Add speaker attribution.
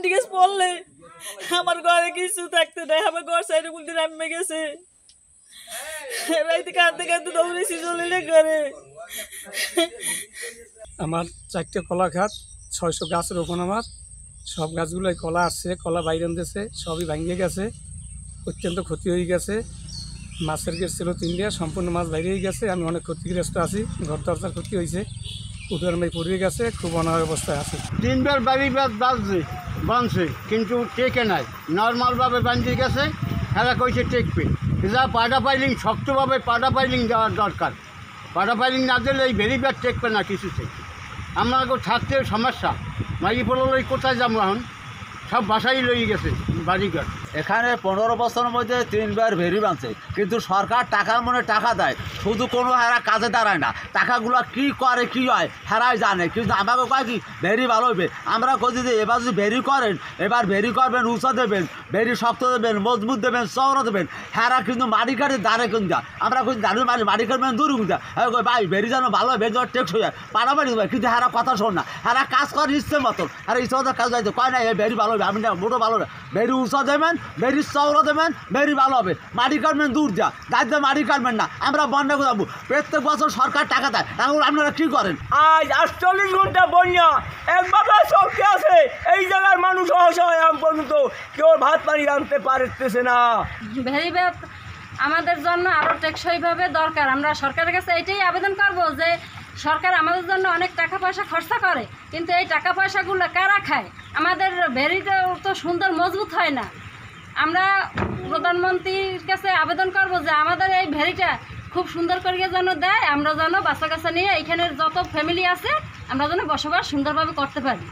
Speaker 1: ব্যান্ডিগেজ পড়লে আমার ঘরে কিছু থাকতে নাই, আমার ঘর সাইডে বলতে নামে গেছে, রাইতে কাঁদতে কাঁদতে দৌড়েছি চলে ঘরে।
Speaker 2: আমার 4টে কলা খাত, 600 গাছ রোপণ। আমার সব গাছগুলোই কলা আসছে, কলা বাইরে আনতেছে, সবই ভাঙিয়ে গেছে, অত্যন্ত ক্ষতি হয়ে গেছে। মাছের গেট ছিল 3টা, সম্পূর্ণ মাছ বাইরে হয়ে গেছে। আমি অনেক ক্ষতিগ্রস্ত আছি, ঘর দরজার ক্ষতি হয়েছে, উঠোর মাই পড়ে গেছে, খুব অনাহার অবস্থায় আছে।
Speaker 3: 3বার বাড়ি বাঁধছে কিন্তু টেকে নাই, নর্মালভাবে বাঁধিয়ে গেছে। খেলা কইছে টেকবে, যা পাডা পাইলিং শক্তভাবে পাডা পাইলিং দেওয়ার দরকার। পাডা পাইলিং না দিলে এই ভেরিবার টেকবে না কিছুতে। আমরা থাকতে সমস্যা, মাইকি পড়লে কোথায় যাবো এখন? সব বাসাই লই গেছে বাড়িঘর।
Speaker 4: এখানে 15 বছরের মধ্যে 3বার ভেরি বাঁধছে, কিন্তু সরকার টাকার মনে টাকা দেয়, শুধু কোনো হেরা কাজে দাঁড়ায় না। টাকাগুলো কি করে কি হয় হেরাই জানে, কিন্তু আমাকে কয় কি ভেরি ভালো হইবে। আমরা কই যে এবার যদি ভেরি করেন, এবার ভেরি করবেন, উঁচা দেবেন, ভেরি শক্ত দেবেন, মজবুত দেবেন, চওড়া দেবেন। হেরা কিন্তু মাটি কাটে দাঁড়ে কিন্তু আমরা কই দাঁড়িয়ে মাটি কাটবেন দূর কিন্তু ভাই ভেরি যেন ভালো হয়, ভেরি যেন টেক্স হয়ে যায়, পাড়ামাড়ি হয়। কিন্তু হেরা কথা শোন না, হেরা কাজ করে ইচ্ছে মতন, হেরা ইচ্ছে মতো কাজ যাইতে কয় না এই ভেরি ভালো হবে। আমি না মোটো ভালো হবে, ভেরি উঁচা দেবেন, ভেরি চওড়া দেবেন, ভেরি ভালো হবে। মাটি কাটবেন দূর যা, দায়িত্ব মাটি কাটবেন না। আমরা বন্যা যাবো, প্রত্যেক বছর সরকার টাকা দেয়, এখন আপনারা কী করেন?
Speaker 5: আজ 48 ঘন্টা বন্যা একভাবে চলতে আছে। এই জায়গার মানুষ অসহায়, আম পর্যন্ত কেউ ভাত পানি রাঁধতে পারতেছে না।
Speaker 6: ভেরি ব্যাপ আমাদের জন্য আরও টেকসইভাবে দরকার। আমরা সরকারের কাছে এটাই আবেদন করব যে সরকার আমাদের জন্য অনেক টাকা পয়সা খরচা করে, কিন্তু এই টাকা পয়সাগুলো কারা খায়? আমাদের ভেরিটাও তো সুন্দর মজবুত হয় না। আমরা প্রধানমন্ত্রীর কাছে আবেদন করব যে আমাদের এই ভেরিটা খুব সুন্দর করে যেন দেয়, আমরা যেন বাচ্চা কাচ্চা নিয়ে এখানের যত ফ্যামিলি আছে আমরা যেন বসবাস সুন্দরভাবে করতে পারি।